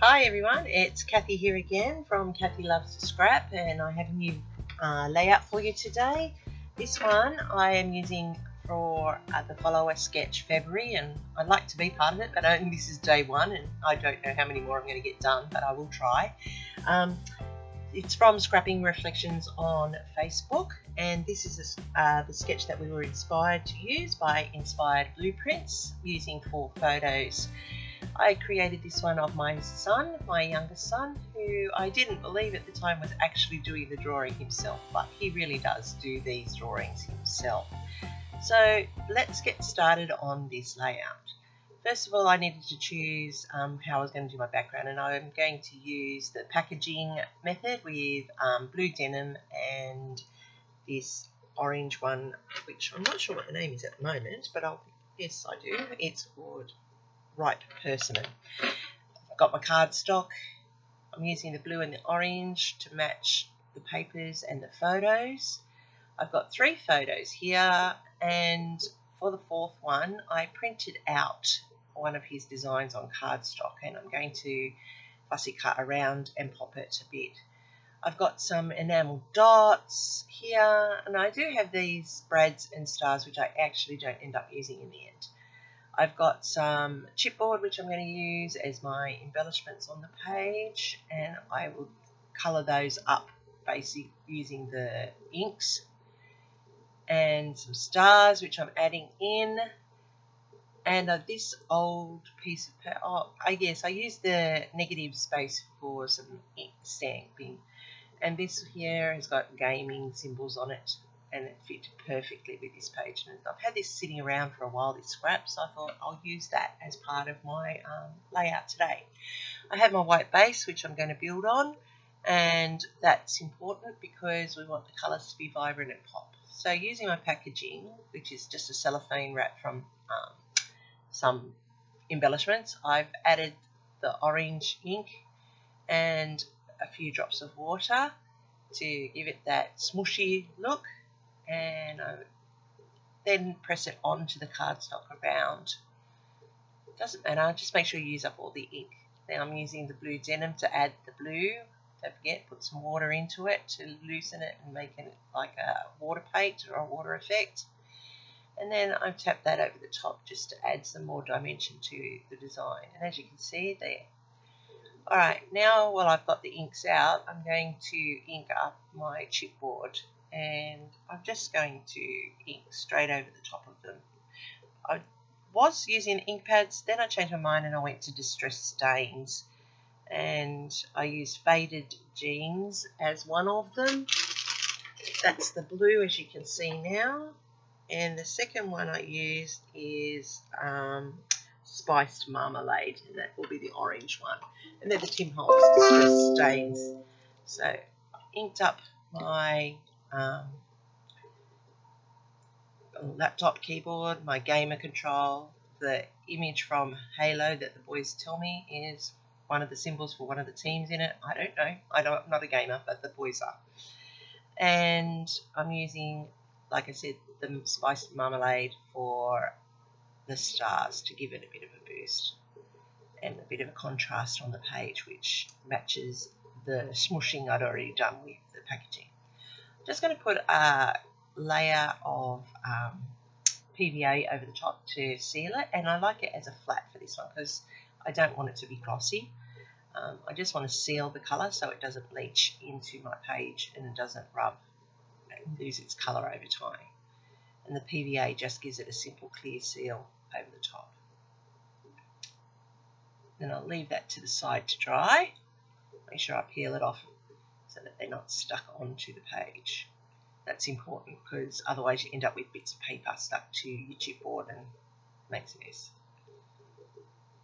Hi everyone, it's Kathy here again from Kathy Loves to Scrap, and I have a new layout for you today. This one I am using for the follower sketch February, and I'd like to be part of it, but only this is day one and I don't know how many more I'm going to get done, but I will try. It's from Scrapping Reflections on Facebook, and this is the sketch that we were inspired to use by Inspired Blueprints using 4 photos. I created this one of my son, my youngest son, who I didn't believe at the time was actually doing the drawing himself, but he really does do these drawings himself. So let's get started on this layout. First of all, I needed to choose how I was going to do my background, and I'm going to use the packaging method with blue denim and this orange one, which I'm not sure what the name is at the moment, but yes I do. It's called Right Persimmon. I've got my cardstock. I'm using the blue and the orange to match the papers and the photos. I've got 3 photos here, and for the 4th one I printed out one of his designs on cardstock, and I'm going to fussy cut around and pop it a bit. I've got some enamel dots here, and I do have these brads and stars which I actually don't end up using in the end. I've got some chipboard which I'm going to use as my embellishments on the page, and I will colour those up basically using the inks, and some stars which I'm adding in, and this old piece of I used the negative space for some ink stamping, and this here has got gaming symbols on it, and it fit perfectly with this page. And I've had this sitting around for a while, this scrap, so I thought I'll use that as part of my layout today. I have my white base which I'm going to build on, and that's important because we want the colours to be vibrant and pop. So using my packaging, which is just a cellophane wrap from some embellishments, I've added the orange ink and a few drops of water to give it that smooshy look, and then press it onto the cardstock around. Doesn't matter, just make sure you use up all the ink. Now I'm using the blue denim to add the blue. Don't forget, put some water into it to loosen it and make it like a water paint or a water effect. And then I've tapped that over the top just to add some more dimension to the design. And as you can see there. Alright, now while I've got the inks out, I'm going to ink up my chipboard, and I'm just going to ink straight over the top of them. I was using ink pads, then I changed my mind and I went to Distress Stains, and I used Faded Jeans as one of them. That's the blue, as you can see now, and the second one I used is Spiced Marmalade, and that will be the orange one, and they're the Tim Holtz Distress Stains. So I inked up my laptop keyboard, my gamer control, the image from Halo that the boys tell me is one of the symbols for one of the teams in it. I don't know, I'm not a gamer, but the boys are. And I'm using, like I said, the Spiced Marmalade for the stars to give it a bit of a boost and a bit of a contrast on the page, which matches the smooshing I'd already done with the packaging. I'm just going to put a layer of PVA over the top to seal it, and I like it as a flat for this one because I don't want it to be glossy. I just want to seal the colour so it doesn't bleach into my page and it doesn't rub and lose its colour over time. And the PVA just gives it a simple clear seal over the top. Then I'll leave that to the side to dry. Make sure I peel it off so that they're not stuck onto the page. That's important because otherwise you end up with bits of paper stuck to your chipboard and makes a mess.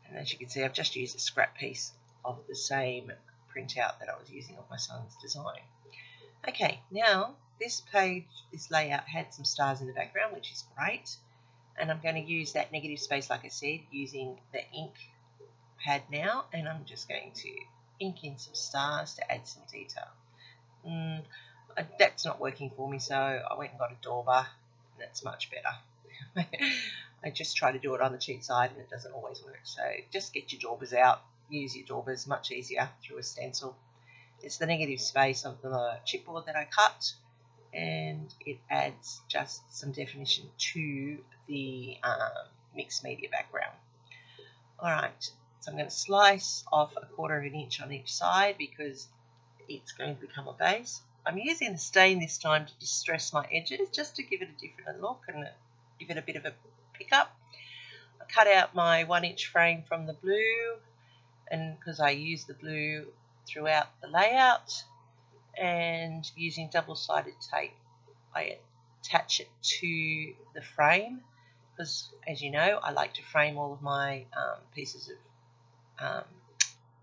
And as you can see, I've just used a scrap piece of the same printout that I was using of my son's design. Okay, now this page, this layout had some stars in the background, which is great, and I'm going to use that negative space, like I said, using the ink pad now, and I'm just going to ink in some stars to add some detail. That's not working for me, so I went and got a dauber, and that's much better. I just try to do it on the cheap side and it doesn't always work, so just get your daubers out use your daubers much easier through a stencil. It's the negative space of the chipboard that I cut, and it adds just some definition to the mixed media background. Alright, so I'm going to slice off 1/4 inch on each side because it's going to become a base. I'm using the stain this time to distress my edges just to give it a different look and give it a bit of a pickup. I cut out my 1-inch frame from the blue, and because I use the blue throughout the layout, and using double-sided tape I attach it to the frame because, as you know, I like to frame all of my pieces of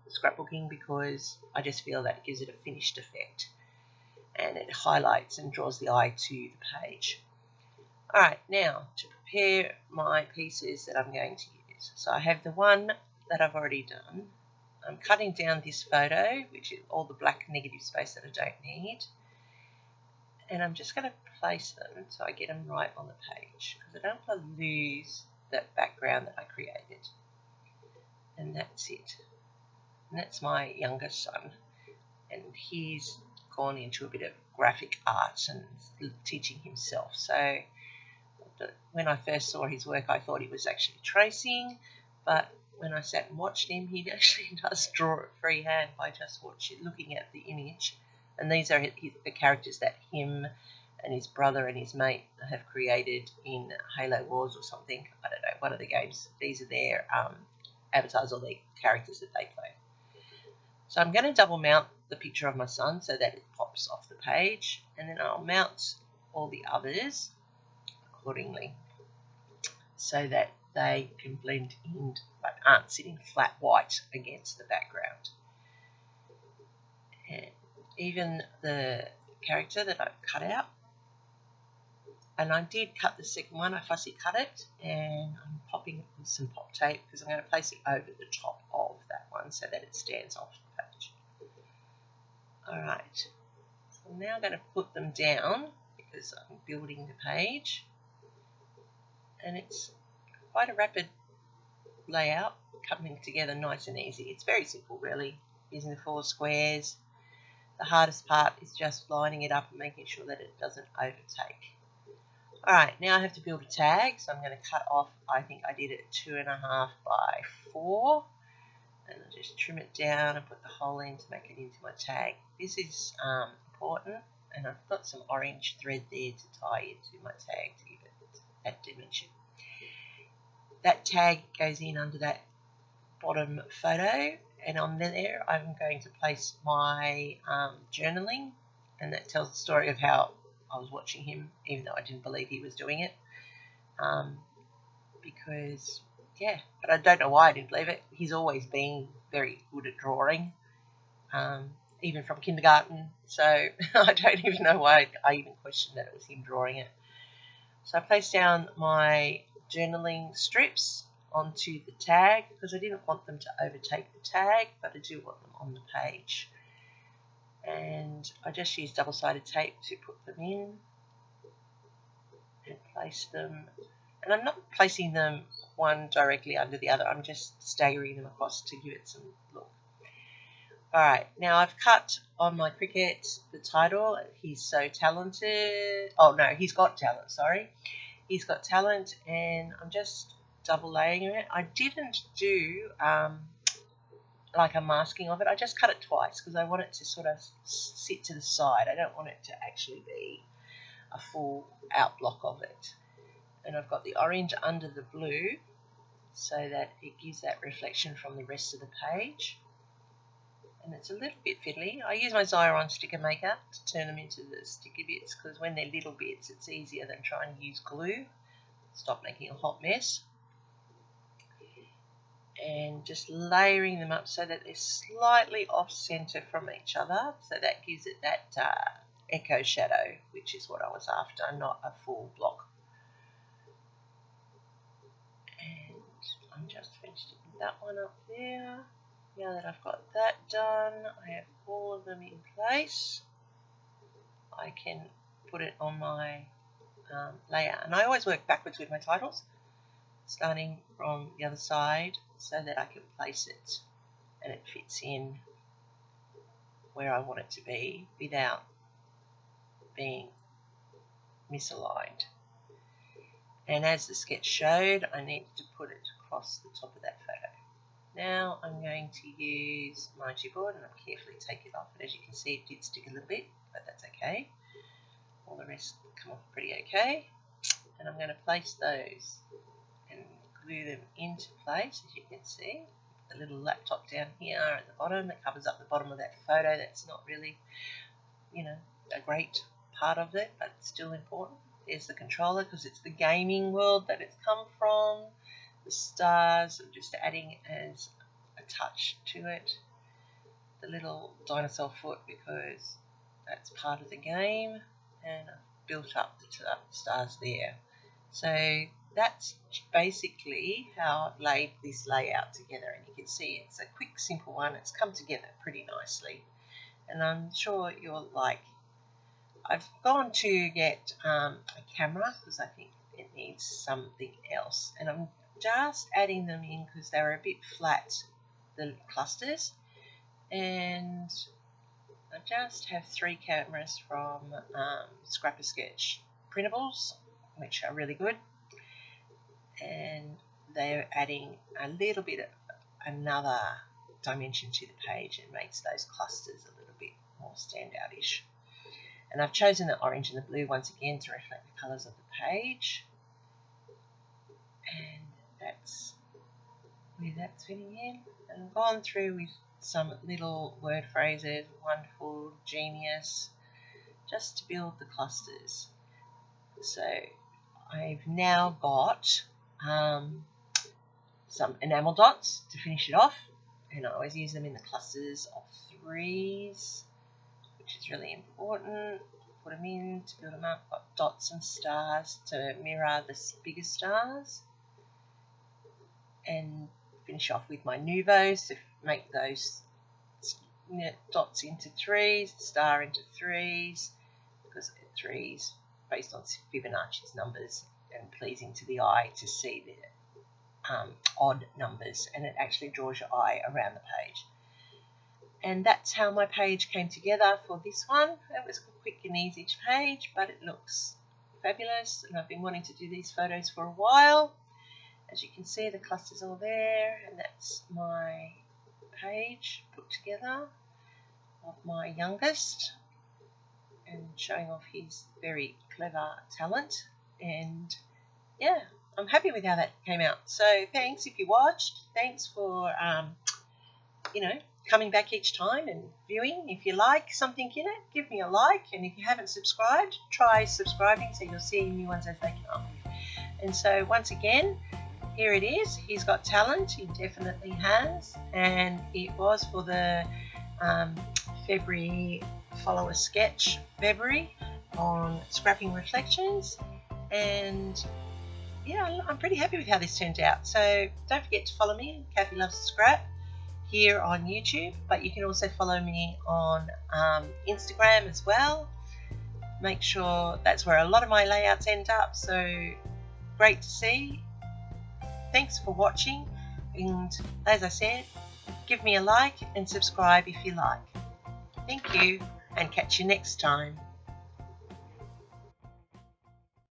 scrapbooking because I just feel that gives it a finished effect and it highlights and draws the eye to the page. Alright, now to prepare my pieces that I'm going to use. So I have the one that I've already done. I'm cutting down this photo, which is all the black negative space that I don't need, and I'm just going to place them so I get them right on the page because I don't want to lose that background that I created. And that's it. And that's my youngest son, and he's gone into a bit of graphic arts and teaching himself. So when I first saw his work, I thought he was actually tracing, but when I sat and watched him, he actually does draw it freehand by just looking at the image. And these are the characters that him and his brother and his mate have created in Halo Wars or something. I don't know, one of the games. These are their avatars or their characters that they play. So I'm going to double mount the picture of my son so that it pops off the page, and then I'll mount all the others accordingly so that they can blend in but aren't sitting flat white against the background. And even the character that I've cut out, and I did cut the second one, I fussy cut it, and I'm popping it with some pop tape because I'm going to place it over the top of that one so that it stands off the page. Alright, so I'm now going to put them down because I'm building the page, and it's quite a rapid layout, coming together nice and easy. It's very simple really, using the 4 squares. The hardest part is just lining it up and making sure that it doesn't overtake. Alright, now I have to build a tag, so I'm going to cut off, I think I did it 2.5 by 4, and I'll just trim it down and put the hole in to make it into my tag. This is important, and I've got some orange thread there to tie into my tag to give it that dimension. That tag goes in under that bottom photo, and on there I'm going to place my journaling, and that tells the story of how I was watching him even though I didn't believe he was doing it, because yeah, but I don't know why I didn't believe it. He's always been very good at drawing, even from kindergarten, so I don't even know why I even questioned that it was him drawing it. So I placed down my journaling strips onto the tag because I didn't want them to overtake the tag, but I do want them on the page. And I just used double-sided tape to put them in and place them. And I'm not placing them one directly under the other, I'm just staggering them across to give it some look. Alright, now I've cut on my Cricut the title, He's So Talented. Oh no, He's Got Talent, sorry. He's Got Talent, and I'm just double layering it. I didn't do like a masking of it. I just cut it twice because I want it to sort of sit to the side. I don't want it to actually be a full out block of it. And I've got the orange under the blue so that it gives that reflection from the rest of the page. And it's a little bit fiddly. I use my Xyron sticker maker to turn them into the sticky bits because when they're little bits it's easier than trying to use glue. Stop making a hot mess. And just layering them up so that they're slightly off center from each other, so that gives it that echo shadow, which is what I was after, not a full block. And I'm just finished that one up there. Now that I've got that done, I have all of them in place. I can put it on my layout, and I always work backwards with my titles, starting from the other side so that I can place it and it fits in where I want it to be without being misaligned. And as the sketch showed, I need to put it across the top of that photo. Now I'm going to use my chipboard and I'll carefully take it off. And as you can see, it did stick a little bit, but that's okay. All the rest come off pretty okay. And I'm going to place those and glue them into place, as you can see. The little laptop down here at the bottom that covers up the bottom of that photo. That's not really, a great part of it, but it's still important. There's the controller because it's the gaming world that it's come from. The stars, I'm just adding as a touch to it. The little dinosaur foot because that's part of the game, and I've built up the stars there. So that's basically how I've laid this layout together, and you can see it's a quick, simple one. It's come together pretty nicely, and I'm sure you'll like. I've gone to get a camera because I think it needs something else, and I'm just adding them in because they're a bit flat, the clusters, and I just have 3 cameras from Scrap-A-Sketch printables, which are really good, and they're adding a little bit of another dimension to the page and makes those clusters a little bit more standout-ish. And I've chosen the orange and the blue once again to reflect the colours of the page, and that's where that's fitting in. And I've gone through with some little word phrases, wonderful, genius, just to build the clusters. So I've now got some enamel dots to finish it off, and I always use them in the clusters of 3s, which is really important. Put them in to build them up. Got dots and stars to mirror the bigger stars, and finish off with my nouveaux to make those dots into 3s, star into 3s, because 3s based on Fibonacci's numbers and pleasing to the eye to see the odd numbers, and it actually draws your eye around the page. And that's how my page came together for this one. It was a quick and easy page, but it looks fabulous, and I've been wanting to do these photos for a while. As you can see, the cluster's all there, and that's my page put together of my youngest, and showing off his very clever talent. And yeah, I'm happy with how that came out. So thanks if you watched. Thanks for coming back each time and viewing. If you like something in it, give me a like, and if you haven't subscribed, try subscribing so you'll see new ones as they come. And so once again, here it is. He's got talent, he definitely has, and it was for the February Follow a Sketch February on Scrapping Reflections. And yeah, I'm pretty happy with how this turned out. So don't forget to follow me, Kathy Loves to Scrap, here on YouTube, but you can also follow me on Instagram as well. Make sure that's where a lot of my layouts end up, so great to see. Thanks for watching, and as I said, give me a like and subscribe if you like. Thank you, and catch you next time.